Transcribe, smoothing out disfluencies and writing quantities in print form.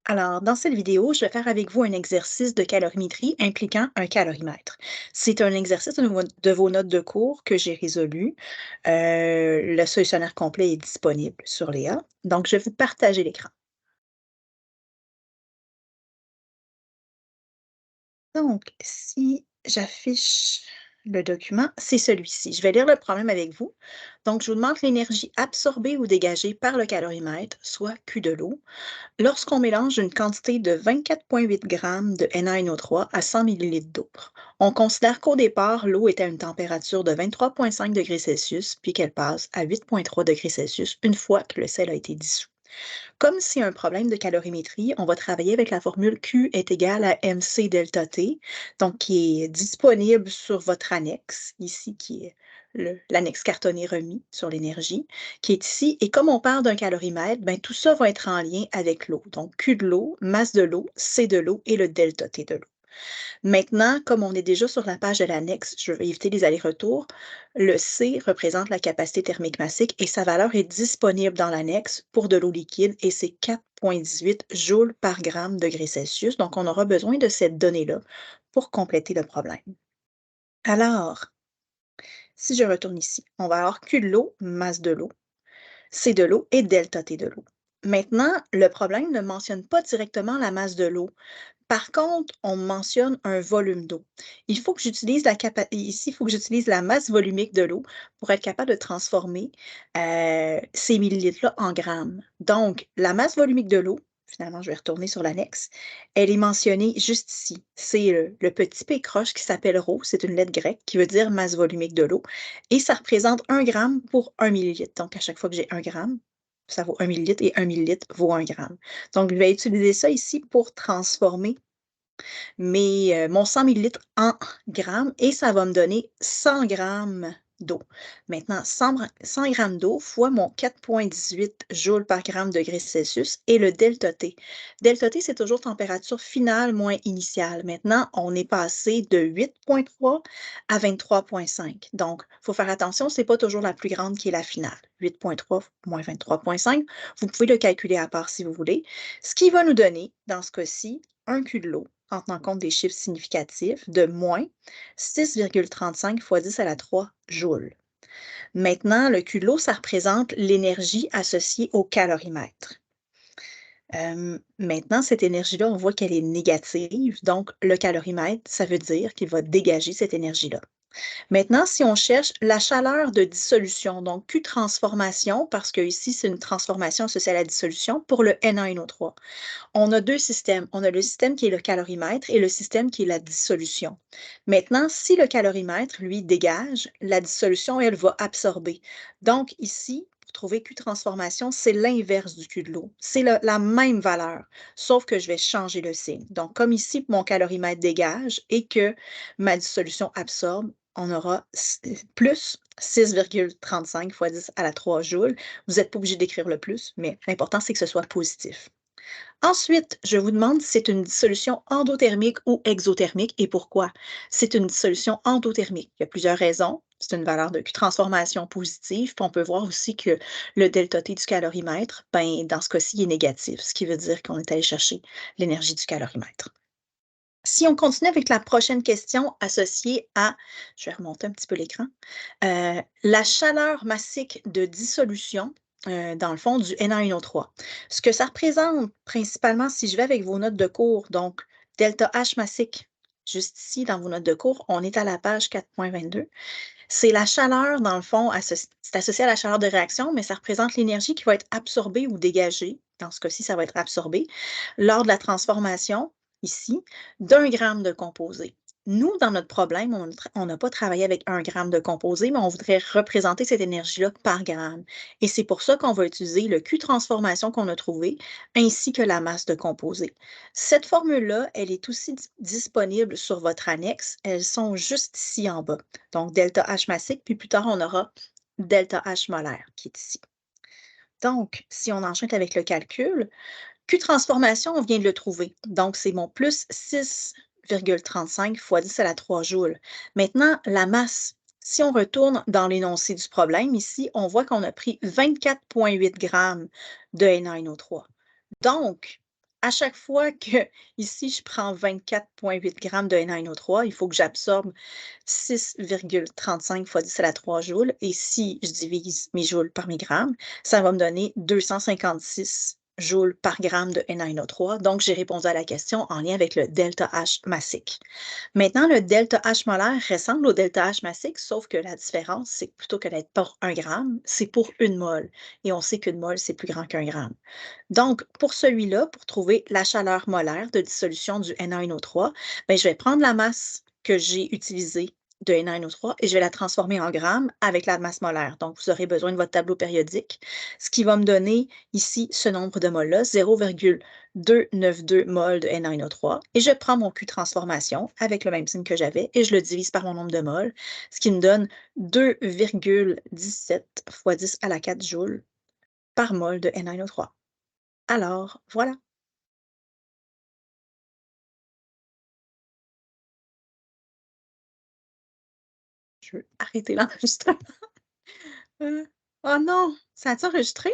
Alors, dans cette vidéo, je vais faire avec vous un exercice de calorimétrie impliquant un calorimètre. C'est un exercice de vos notes de cours que j'ai résolu. Le solutionnaire complet est disponible sur Léa. Donc, je vais vous partager l'écran. Donc, si j'affiche le document, c'est celui-ci. Je vais lire le problème avec vous. Donc, je vous demande l'énergie absorbée ou dégagée par le calorimètre, soit Q de l'eau, lorsqu'on mélange une quantité de 24,8 grammes de NaNO3 à 100 millilitres d'eau. On considère qu'au départ, l'eau était à une température de 23,5 degrés Celsius, puis qu'elle passe à 8,3 degrés Celsius une fois que le sel a été dissous. Comme c'est un problème de calorimétrie, on va travailler avec la formule Q est égale à mc delta T, donc qui est disponible sur votre annexe, ici, qui est l'annexe cartonné remis sur l'énergie, qui est ici. Et comme on parle d'un calorimètre, ben, tout ça va être en lien avec l'eau. Donc, Q de l'eau, masse de l'eau, C de l'eau et le delta T de l'eau. Maintenant, comme on est déjà sur la page de l'annexe, je vais éviter les allers-retours. Le C représente la capacité thermique massique et sa valeur est disponible dans l'annexe pour de l'eau liquide et c'est 4,18 joules par gramme degré Celsius. Donc, on aura besoin de cette donnée-là pour compléter le problème. Alors, si je retourne ici, on va avoir Q de l'eau, masse de l'eau, C de l'eau et delta T de l'eau. Maintenant, le problème ne mentionne pas directement la masse de l'eau. Par contre, on mentionne un volume d'eau. Il faut que j'utilise ici, il faut que j'utilise la masse volumique de l'eau pour être capable de transformer ces millilitres-là en grammes. Donc, la masse volumique de l'eau, finalement, je vais retourner sur l'annexe, elle est mentionnée juste ici. C'est le petit p croche qui s'appelle ρ, c'est une lettre grecque qui veut dire masse volumique de l'eau, et ça représente 1 gramme pour 1 millilitre. Donc, à chaque fois que j'ai 1 gramme, ça vaut 1 millilitre et 1 millilitre vaut 1 gramme. Donc, je vais utiliser ça ici pour transformer mon 100 millilitres en grammes et ça va me donner 100 grammes d'eau. Maintenant, 100 grammes d'eau fois mon 4,18 joules par gramme degré Celsius et le delta T. Delta T, c'est toujours température finale moins initiale. Maintenant, on est passé de 8,3 à 23,5. Donc, il faut faire attention, ce n'est pas toujours la plus grande qui est la finale. 8,3 moins 23,5, vous pouvez le calculer à part si vous voulez. Ce qui va nous donner, dans ce cas-ci, un Q de l'eau en tenant compte des chiffres significatifs, de moins 6,35 fois 10 à la 3 joules. Maintenant, le Q de l'eau, ça représente l'énergie associée au calorimètre. Maintenant, cette énergie-là, on voit qu'elle est négative, donc le calorimètre, ça veut dire qu'il va dégager cette énergie-là. Maintenant, si on cherche la chaleur de dissolution, donc Q transformation, parce que ici, c'est une transformation associée à la dissolution pour le NaNO3. On a deux systèmes. On a le système qui est le calorimètre et le système qui est la dissolution. Maintenant, si le calorimètre, lui, dégage, la dissolution, elle, va absorber. Donc, ici, pour trouver Q transformation, c'est l'inverse du Q de l'eau. C'est la même valeur, sauf que je vais changer le signe. Donc, comme ici, mon calorimètre dégage et que ma dissolution absorbe, on aura plus 6,35 fois 10 à la 3 joules. Vous n'êtes pas obligé d'écrire le plus, mais l'important, c'est que ce soit positif. Ensuite, je vous demande si c'est une dissolution endothermique ou exothermique et pourquoi. C'est une dissolution endothermique. Il y a plusieurs raisons. C'est une valeur de transformation positive. Puis on peut voir aussi que le delta T du calorimètre, ben, dans ce cas-ci, est négatif, ce qui veut dire qu'on est allé chercher l'énergie du calorimètre. Si on continue avec la prochaine question associée à, je vais remonter un petit peu l'écran, la chaleur massique de dissolution, dans le fond, du NaNO3. Ce que ça représente principalement, si je vais avec vos notes de cours, donc delta H massique, juste ici dans vos notes de cours, on est à la page 4,22. C'est la chaleur, dans le fond, c'est associé à la chaleur de réaction, mais ça représente l'énergie qui va être absorbée ou dégagée. Dans ce cas-ci, ça va être absorbé lors de la transformation, ici, d'1 gramme de composé. Nous, dans notre problème, on n'a pas travaillé avec 1 gramme de composé, mais on voudrait représenter cette énergie-là par gramme. Et c'est pour ça qu'on va utiliser le Q transformation qu'on a trouvé, ainsi que la masse de composé. Cette formule-là, elle est aussi disponible sur votre annexe. Elles sont juste ici en bas. Donc, delta H massique, puis plus tard, on aura delta H molaire qui est ici. Donc, si on enchaîne avec le calcul, Q transformation, on vient de le trouver. Donc, c'est mon plus 6,35 fois 10 à la 3 joules. Maintenant, la masse. Si on retourne dans l'énoncé du problème, ici, on voit qu'on a pris 24,8 grammes de NaNO3. Donc, À chaque fois que ici je prends 24,8 grammes de NaNO3, il faut que j'absorbe 6,35 fois 10 à la 3 joules et si je divise mes joules par mes grammes, ça va me donner 256 joules par gramme de NaNO3. Donc, j'ai répondu à la question en lien avec le delta H massique. Maintenant, le delta H molaire ressemble au delta H massique, sauf que la différence, c'est que plutôt que d'être pour 1 gramme, c'est pour 1 mole. Et on sait qu'une mole, c'est plus grand qu'un gramme. Donc, pour celui-là, pour trouver la chaleur molaire de dissolution du NaNO3, ben, je vais prendre la masse que j'ai utilisée de NaNO3 et je vais la transformer en grammes avec la masse molaire. Donc, vous aurez besoin de votre tableau périodique, ce qui va me donner ici ce nombre de moles-là, 0,292 moles de NaNO3. Et je prends mon Q transformation avec le même signe que j'avais et je le divise par mon nombre de moles, ce qui me donne 2,17 fois 10 à la 4 joules par mol de NaNO3. Alors, voilà, je veux arrêter l'enregistrement. Oh non, ça a-tu enregistré?